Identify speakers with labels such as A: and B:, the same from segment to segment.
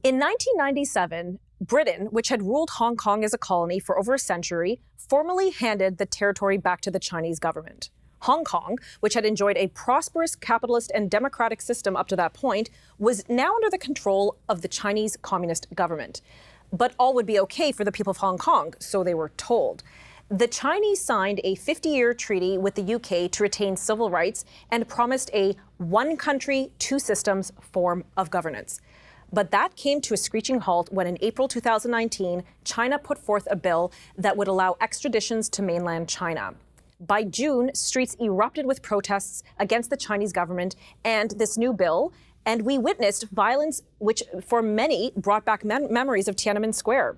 A: In 1997, Britain, which had ruled Hong Kong as a colony for over a century, formally handed the territory back to the Chinese government. Hong Kong, which had enjoyed a prosperous capitalist and democratic system up to that point, was now under the control of the Chinese Communist government. But all would be okay for the people of Hong Kong, so they were told. The Chinese signed a 50-year treaty with the UK to retain civil rights and promised a one country, two systems form of governance. But that came to a screeching halt when in April 2019, China put forth a bill that would allow extraditions to mainland China. By June, streets erupted with protests against the Chinese government and this new bill, and we witnessed violence which, for many, brought back memories of Tiananmen Square.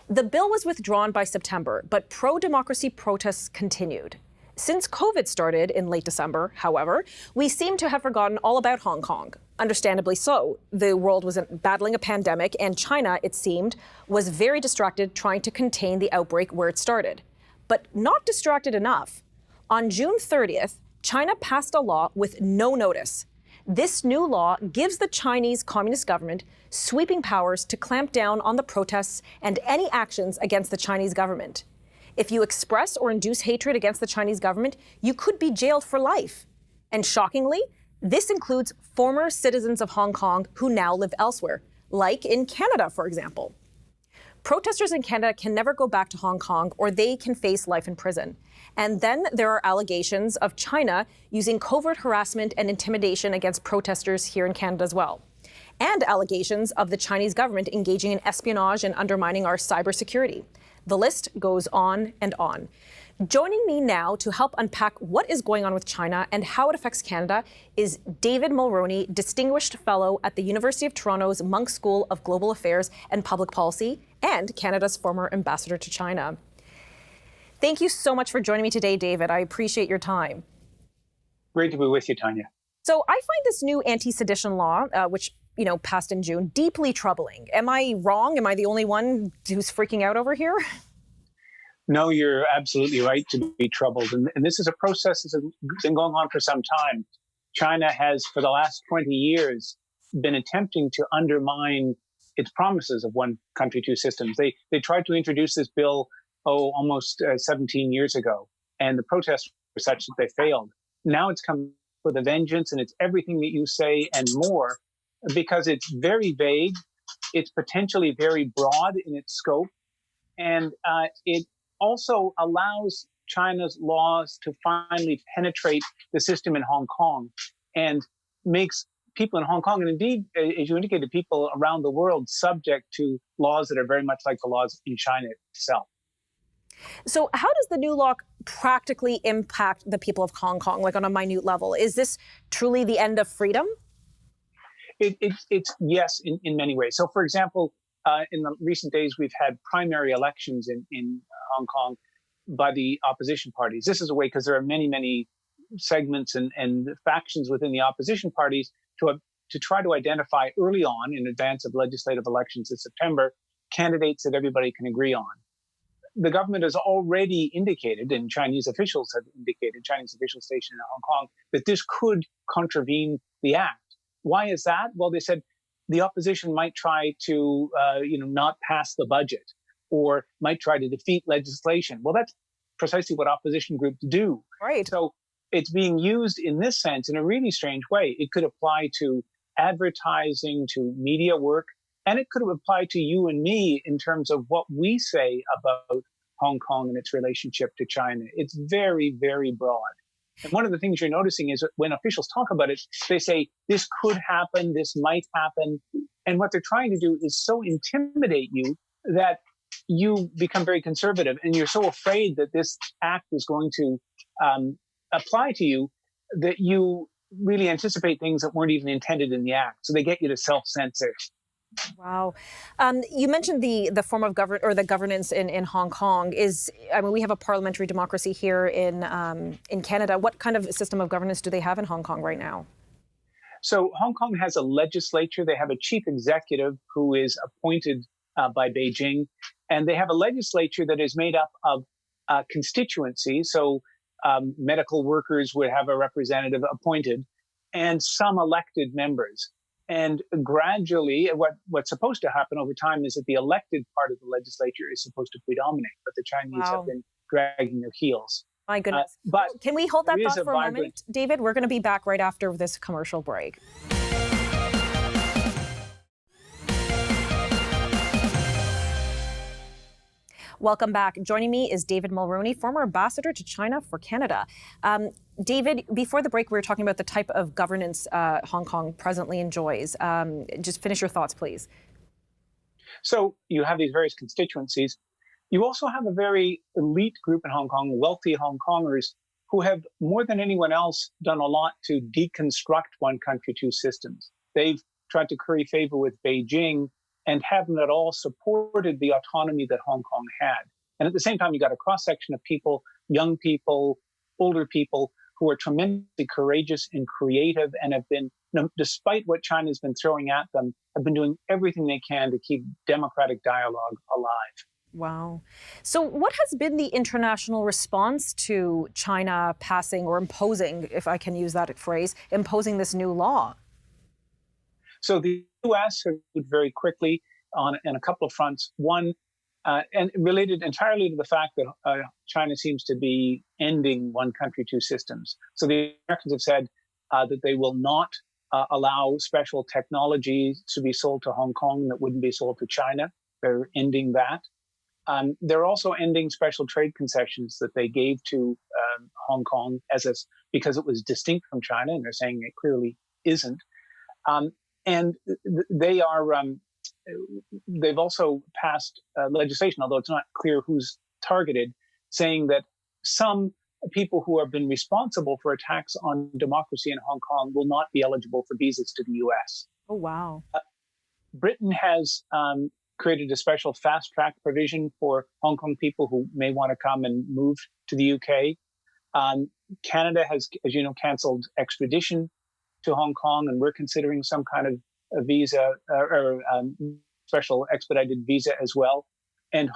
A: The bill was withdrawn by September, but pro-democracy protests continued. Since COVID started in late December, however, we seem to have forgotten all about Hong Kong. Understandably so. The world was battling a pandemic, and China, it seemed, was very distracted trying to contain the outbreak where it started. But not distracted enough. On June 30th, China passed a law with no notice. This new law gives the Chinese Communist government sweeping powers to clamp down on the protests and any actions against the Chinese government. If you express or induce hatred against the Chinese government, you could be jailed for life. And shockingly, this includes former citizens of Hong Kong who now live elsewhere, like in Canada, for example. Protesters in Canada can never go back to Hong Kong or they can face life in prison. And then there are allegations of China using covert harassment and intimidation against protesters here in Canada as well. And allegations of the Chinese government engaging in espionage and undermining our cybersecurity. The list goes on and on. Joining me now to help unpack what is going on with China and how it affects Canada is David Mulroney, Distinguished Fellow at the University of Toronto's Munk School of Global Affairs and Public Policy and Canada's former ambassador to China. Thank you so much for joining me today, David. I appreciate your time.
B: Great to be with you, Tanya.
A: So I find this new anti-sedition law, which passed in June, deeply troubling. Am I wrong? Am I the only one who's freaking out over here?
B: No, you're absolutely right to be troubled. And this is a process that's been going on for some time. China has, for the last 20 years, been attempting to undermine its promises of one country, two systems. They tried to introduce this bill, almost 17 years ago. And the protests were such that they failed. Now it's come with a vengeance, and it's everything that you say and more, because it's very vague. It's potentially very broad in its scope. And it also allows China's laws to finally penetrate the system in Hong Kong and makes people in Hong Kong, and indeed, as you indicated, people around the world subject to laws that are very much like the laws in China itself.
A: So how does the new law practically impact the people of Hong Kong, like on a minute level? Is this truly the end of freedom?
B: It's yes, in many ways. So, for example, in the recent days, we've had primary elections in Hong Kong by the opposition parties. This is a way, because there are many, many segments and factions within the opposition parties to try to identify early on, in advance of legislative elections in September, candidates that everybody can agree on. The government has already indicated, and Chinese officials have indicated, Chinese officials stationed in Hong Kong, that this could contravene the act. Why is that? Well, they said the opposition might try to, not pass the budget, or might try to defeat legislation. Well, that's precisely what opposition groups do.
A: Right.
B: So it's being used in this sense in a really strange way. It could apply to advertising, to media work, and it could apply to you and me in terms of what we say about Hong Kong and its relationship to China. It's very, very broad. And one of the things you're noticing is that when officials talk about it, they say, this could happen, this might happen. And what they're trying to do is so intimidate you that you become very conservative, and you're so afraid that this act is going to apply to you that you really anticipate things that weren't even intended in the act. So they get you to self-censor.
A: Wow. You mentioned the form of the governance in Hong Kong we have a parliamentary democracy here in Canada. What kind of system of governance do they have in Hong Kong right now?
B: So Hong Kong has a legislature. They have a chief executive who is appointed by Beijing, and they have a legislature that is made up of constituencies. So medical workers would have a representative appointed, and some elected members. And gradually, what's supposed to happen over time is that the elected part of the legislature is supposed to predominate, but the Chinese have
A: Wow.
B: been dragging their heels.
A: My goodness.
B: But
A: Well, can we hold
B: there
A: that
B: is
A: thought
B: a
A: for a
B: vibrant.
A: moment, David? We're going to be back right after this commercial break. Welcome back. Joining me is David Mulroney, former ambassador to China for Canada. David, before the break, we were talking about the type of governance Hong Kong presently enjoys. Just finish your thoughts, please.
B: So you have these various constituencies. You also have a very elite group in Hong Kong, wealthy Hong Kongers, who have more than anyone else done a lot to deconstruct one country, two systems. They've tried to curry favor with Beijing and haven't at all supported the autonomy that Hong Kong had. And at the same time, you got a cross-section of people, young people, older people, who are tremendously courageous and creative and have been, despite what China's been throwing at them, have been doing everything they can to keep democratic dialogue alive.
A: Wow. So what has been the international response to China passing or imposing, if I can use that phrase, imposing this new law?
B: So the U.S. have moved very quickly on a couple of fronts. One, and related entirely to the fact that China seems to be ending one country, two systems. So the Americans have said that they will not allow special technology to be sold to Hong Kong that wouldn't be sold to China. They're ending that. They're also ending special trade concessions that they gave to Hong Kong because it was distinct from China, and they're saying it clearly isn't. And they've also passed legislation, although it's not clear who's targeted, saying that some people who have been responsible for attacks on democracy in Hong Kong will not be eligible for visas to the U.S.
A: Oh, wow.
B: Britain has created a special fast-track provision for Hong Kong people who may want to come and move to the UK. Canada has, as you know, canceled extradition to Hong Kong, and we're considering some kind of a visa or special expedited visa as well. And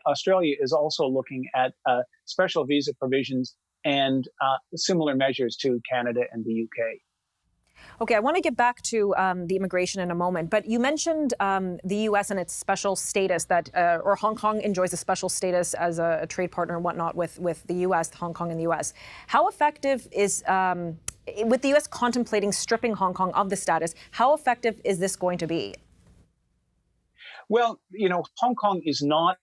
B: Australia is also looking at special visa provisions and similar measures to Canada and the UK.
A: Okay, I want to get back to the immigration in a moment, but you mentioned the U.S. and its special status or Hong Kong enjoys a special status as a trade partner and whatnot with the U.S., Hong Kong and the U.S. How effective is, with the U.S. contemplating stripping Hong Kong of the status, how effective is this going to be?
B: Well, Hong Kong is not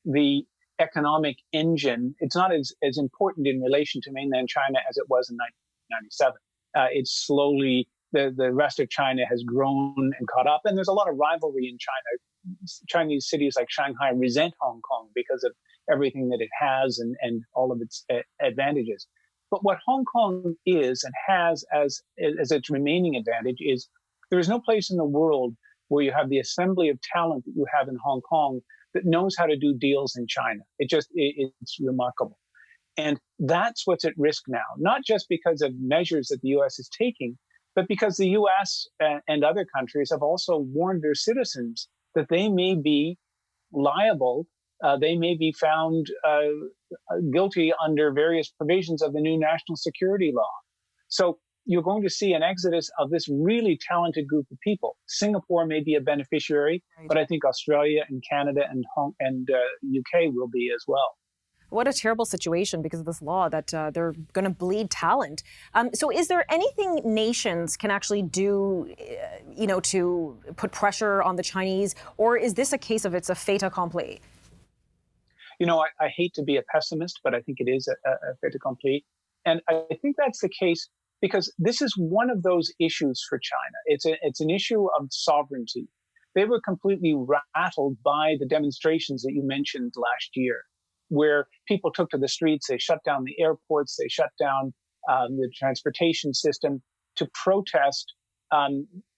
B: the economic engine. It's not as important in relation to mainland China as it was in 1997. It's slowly, the rest of China has grown and caught up. And there's a lot of rivalry in China. Chinese cities like Shanghai resent Hong Kong because of everything that it has and all of its advantages. But what Hong Kong is and has as its remaining advantage is there is no place in the world where you have the assembly of talent that you have in Hong Kong that knows how to do deals in China. It's remarkable. And that's what's at risk now, not just because of measures that the U.S. is taking, but because the U.S. and other countries have also warned their citizens that they may be liable, they may be found guilty under various provisions of the new national security law. So you're going to see an exodus of this really talented group of people. Singapore may be a beneficiary, but I think Australia and Canada and UK will be as well.
A: What a terrible situation because of this law that they're going to bleed talent. So is there anything nations can actually do, to put pressure on the Chinese, or is this a case of it's a fait accompli?
B: I hate to be a pessimist, but I think it is a fait accompli. And I think that's the case because this is one of those issues for China. It's an issue of sovereignty. They were completely rattled by the demonstrations that you mentioned last year, where people took to the streets, they shut down the airports, they shut down the transportation system to protest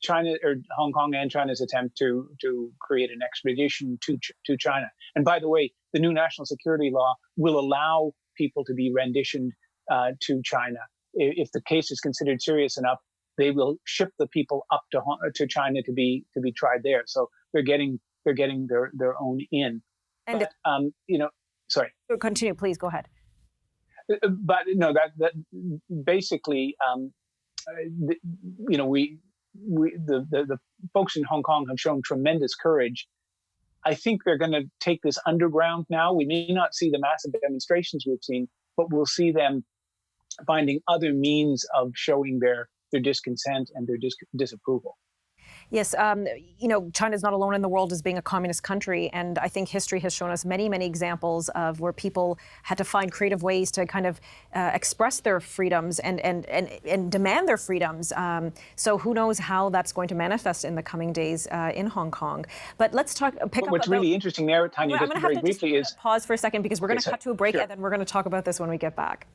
B: China or Hong Kong and China's attempt to create an extradition to China. And by the way, the new national security law will allow people to be renditioned to China. If the case is considered serious enough, they will ship the people up to China to be tried there. So they're getting their own in. And but, sorry.
A: Continue, please. Go ahead.
B: But no, that basically the, you know, the folks in Hong Kong have shown tremendous courage. I think they're going to take this underground now. We may not see the massive demonstrations we've seen, but we'll see them finding other means of showing their discontent and their disapproval.
A: Yes, China's not alone in the world as being a communist country, and I think history has shown us many, many examples of where people had to find creative ways to kind of express their freedoms and demand their freedoms. So who knows how that's going to manifest in the coming days in Hong Kong. But let's
B: What's really interesting there, Tanya, just very briefly is...
A: Pause for a second, because we're going to cut to a break, and then we're going to talk about this when we get back.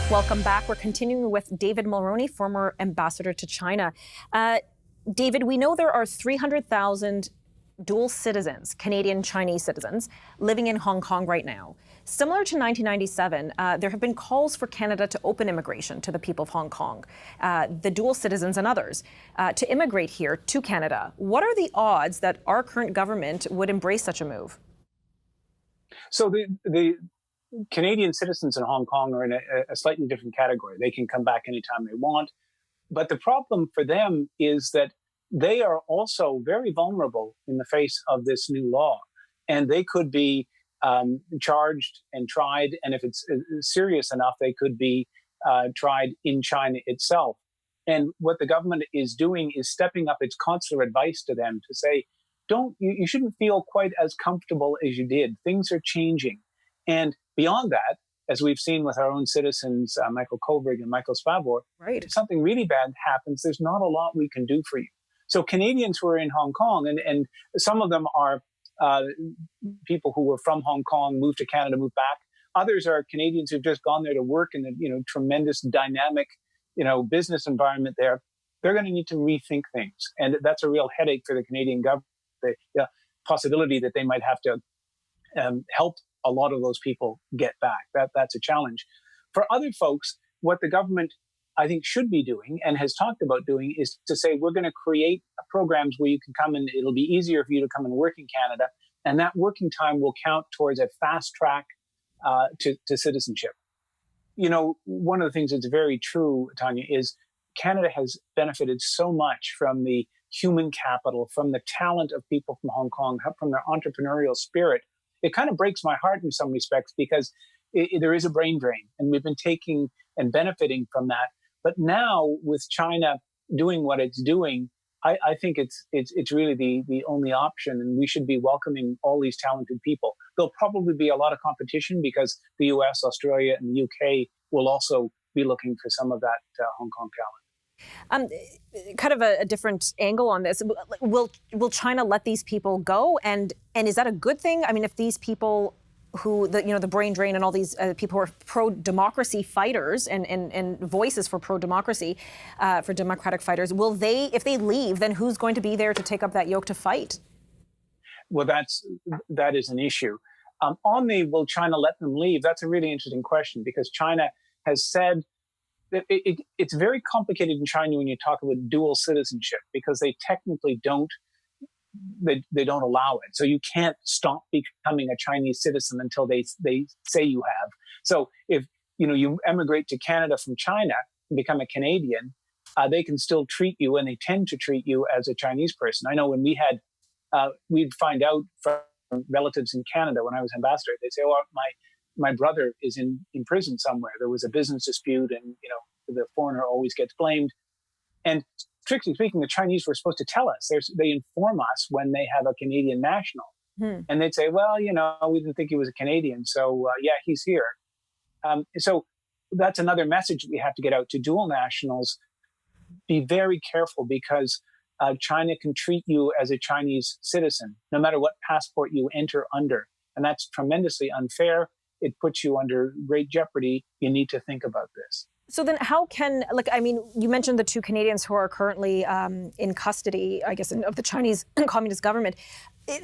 A: Welcome back. We're continuing with David Mulroney, former ambassador to China. David, we know there are 300,000 dual citizens, Canadian Chinese citizens, living in Hong Kong right now. Similar to 1997, there have been calls for Canada to open immigration to the people of Hong Kong, the dual citizens and others, to immigrate here to Canada. What are the odds that our current government would embrace such a move?
B: So the Canadian citizens in Hong Kong are in a slightly different category. They can come back anytime they want. But the problem for them is that they are also very vulnerable in the face of this new law. And they could be charged and tried. And if it's serious enough, they could be tried in China itself. And what the government is doing is stepping up its consular advice to them to say, you shouldn't feel quite as comfortable as you did. Things are changing. And beyond that, as we've seen with our own citizens, Michael Kovrig and Michael Spavor,
A: right,
B: if something really bad happens, there's not a lot we can do for you. So Canadians who are in Hong Kong, and some of them are people who were from Hong Kong, moved to Canada, moved back. Others are Canadians who've just gone there to work in a tremendous dynamic, business environment there. They're going to need to rethink things. And that's a real headache for the Canadian government, the possibility that they might have to help a lot of those people get back. That's a challenge. For other folks, what the government, I think, should be doing and has talked about doing is to say, we're going to create programs where you can come and it'll be easier for you to come and work in Canada. And that working time will count towards a fast track to citizenship. One of the things that's very true, Tanya, is Canada has benefited so much from the human capital, from the talent of people from Hong Kong, from their entrepreneurial spirit. It kind of breaks my heart in some respects because there is a brain drain, and we've been taking and benefiting from that. But now, with China doing what it's doing, I think it's really the only option, and we should be welcoming all these talented people. There'll probably be a lot of competition because the U.S., Australia, and the UK will also be looking for some of that Hong Kong talent.
A: Kind of a different angle on this. Will China let these people go? And is that a good thing? I mean, if these people who, the brain drain and all these people who are pro-democracy fighters and voices for pro-democracy, for democratic fighters, if they leave, then who's going to be there to take up that yoke to fight?
B: Well, that is an issue. Will China let them leave? That's a really interesting question because China has said it's very complicated in China when you talk about dual citizenship because they technically don't allow it. So you can't stop becoming a Chinese citizen until they say you have. So if you emigrate to Canada from China and become a Canadian, they can still treat you, and they tend to treat you as a Chinese person. I know when we'd find out from relatives in Canada when I was ambassador, they'd say, "Oh, my brother is in prison somewhere. There was a business dispute, and the foreigner always gets blamed." And strictly speaking, the Chinese were supposed to tell us. They inform us when they have a Canadian national, and they'd say, "Well, we didn't think he was a Canadian, so yeah, he's here." So that's another message we have to get out to dual nationals: be very careful because China can treat you as a Chinese citizen, no matter what passport you enter under, and that's tremendously unfair. It puts you under great jeopardy. You need to think about this.
A: So then how you mentioned the two Canadians who are currently in custody, I guess, of the Chinese Communist government.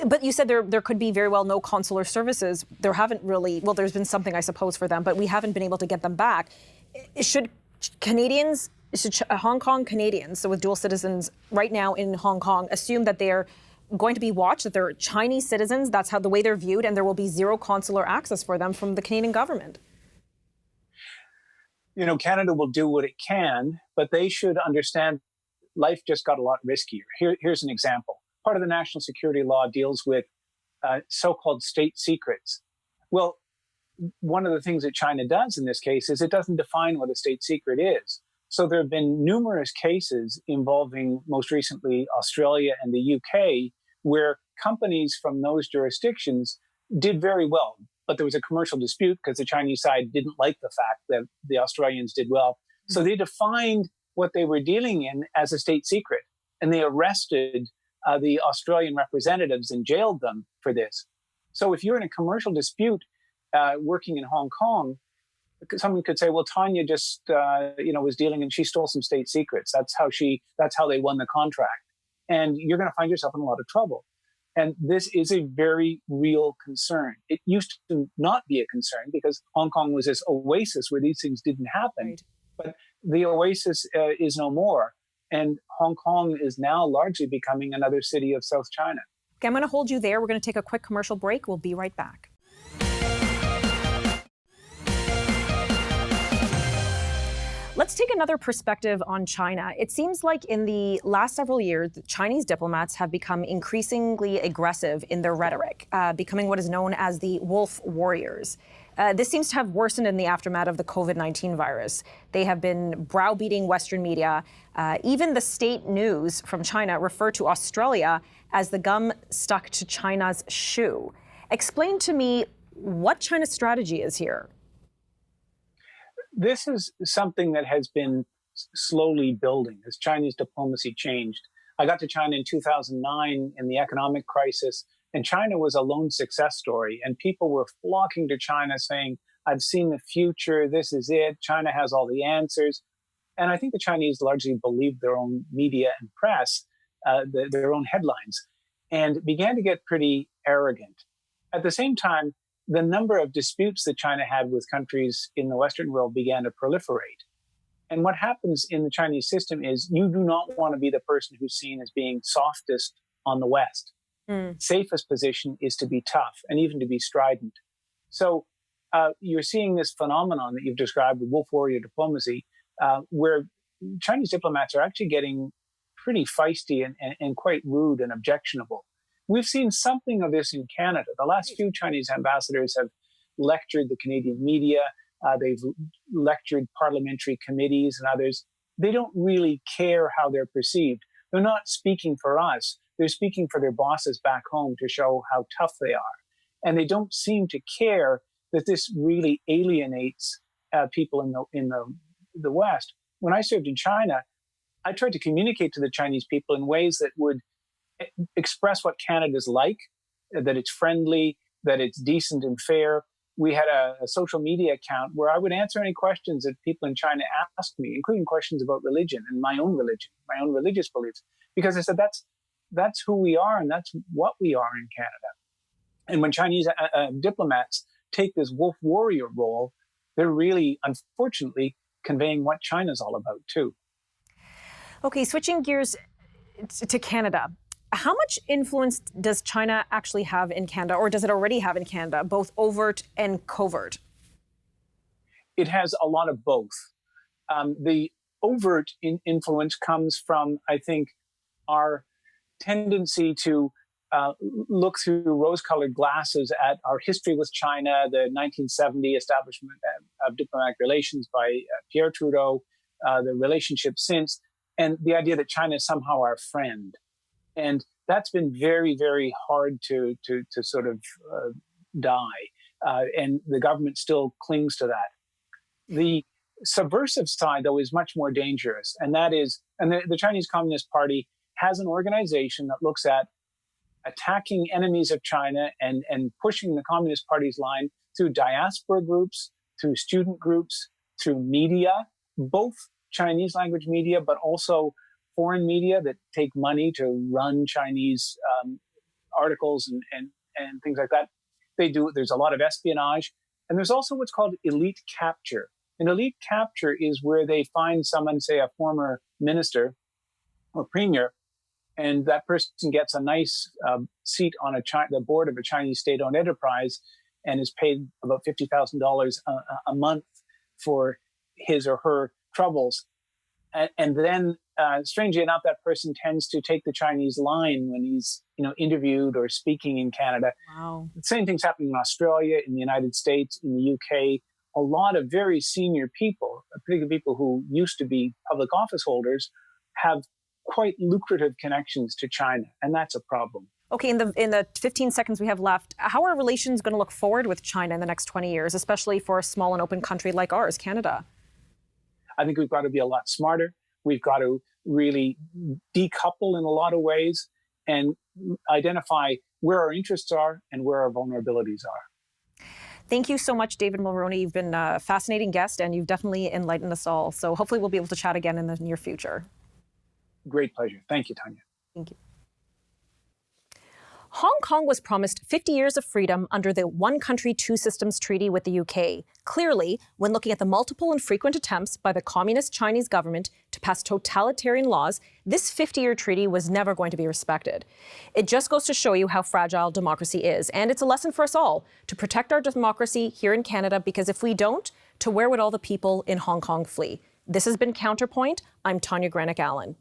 A: But you said there could be very well no consular services. There haven't really, there's been something, I suppose, for them, but we haven't been able to get them back. Should Hong Kong Canadians, so with dual citizens right now in Hong Kong, assume that they're going to be watched, that they're Chinese citizens, that's how the way they're viewed, and there will be zero consular access for them from the Canadian government?
B: You know, Canada will do what it can, but they should understand life just got a lot riskier. Here's an example. Part of the national security law deals with so-called state secrets. Well, one of the things that China does in this case is it doesn't define what a state secret is. So there have been numerous cases involving, most recently, Australia and the UK, where companies from those jurisdictions did very well. But there was a commercial dispute because the Chinese side didn't like the fact that the Australians did well. So they defined what they were dealing in as a state secret. And they arrested the Australian representatives and jailed them for this. So if you're in a commercial dispute working in Hong Kong, someone could say, well, Tanya just, was dealing and she stole some state secrets. That's how they won the contract. And you're going to find yourself in a lot of trouble. And this is a very real concern. It used to not be a concern because Hong Kong was this oasis where these things didn't happen.
A: Right.
B: But the oasis is no more. And Hong Kong is now largely becoming another city of South China.
A: Okay, I'm going to hold you there. We're going to take a quick commercial break. We'll be right back. Let's take another perspective on China. It seems like in the last several years, Chinese diplomats have become increasingly aggressive in their rhetoric, becoming what is known as the wolf warriors. This seems to have worsened in the aftermath of the COVID-19 virus. They have been browbeating Western media. Even the state news from China refer to Australia as the gum stuck to China's shoe. Explain to me what China's strategy is here.
B: This is something that has been slowly building as Chinese diplomacy changed. I got to China in 2009 in the economic crisis, and China was a lone success story. And people were flocking to China saying, I've seen the future, this is it, China has all the answers. And I think the Chinese largely believed their own media and press, their own headlines, and began to get pretty arrogant. At the same time, the number of disputes that China had with countries in the Western world began to proliferate. And what happens in the Chinese system is you do not want to be the person who's seen as being softest on the West. Safest position is to be tough and even to be strident. So you're seeing this phenomenon that you've described, the wolf warrior diplomacy, where Chinese diplomats are actually getting pretty feisty and quite rude and objectionable. We've seen something of this in Canada. The last few Chinese ambassadors have lectured the Canadian media. They've lectured parliamentary committees and others. They don't really care how they're perceived. They're not speaking for us. They're speaking for their bosses back home to show how tough they are. And they don't seem to care that this really alienates people in the West. When I served in China, I tried to communicate to the Chinese people in ways that would express what Canada's like, that it's friendly, that it's decent and fair. We had a social media account where I would answer any questions that people in China asked me, including questions about religion and my own religious beliefs, because I said that's who we are and that's what we are in Canada. And when Chinese diplomats take this wolf warrior role, they're really, unfortunately, conveying what China's all about too.
A: Okay, switching gears to Canada. How much influence does China actually have in Canada, or does it already have in Canada, both overt and covert?
B: It has a lot of both. The overt influence comes from, I think, our tendency to look through rose-colored glasses at our history with China, the 1970 establishment of diplomatic relations by Pierre Trudeau, the relationship since, and the idea that China is somehow our friend. And that's been very, very hard to sort of die. And the government still clings to that. The subversive side, though, is much more dangerous. And that is, and the Chinese Communist Party has an organization that looks at attacking enemies of China and pushing the Communist Party's line through diaspora groups, through student groups, through media, both Chinese language media, but also foreign media that take money to run Chinese articles and things like that. There's a lot of espionage. And there's also what's called elite capture. And elite capture is where they find someone, say a former minister or premier, and that person gets a nice seat on the board of a Chinese state-owned enterprise and is paid about $50,000 a month for his or her troubles. And then, strangely enough, that person tends to take the Chinese line when he's, interviewed or speaking in Canada.
A: Wow.
B: The same thing's happening in Australia, in the United States, in the UK. A lot of very senior people, particularly people who used to be public office holders, have quite lucrative connections to China, and that's a problem.
A: Okay, in the 15 seconds we have left, how are relations going to look forward with China in the next 20 years, especially for a small and open country like ours, Canada?
B: I think we've got to be a lot smarter. We've got to really decouple in a lot of ways and identify where our interests are and where our vulnerabilities are.
A: Thank you so much, David Mulroney. You've been a fascinating guest, and you've definitely enlightened us all. So hopefully we'll be able to chat again in the near future.
B: Great pleasure. Thank you, Tanya.
A: Thank you. Hong Kong was promised 50 years of freedom under the One Country, Two Systems Treaty with the UK. Clearly, when looking at the multiple and frequent attempts by the communist Chinese government to pass totalitarian laws, this 50-year treaty was never going to be respected. It just goes to show you how fragile democracy is. And it's a lesson for us all to protect our democracy here in Canada, because if we don't, to where would all the people in Hong Kong flee? This has been Counterpoint. I'm Tanya Granick-Allen.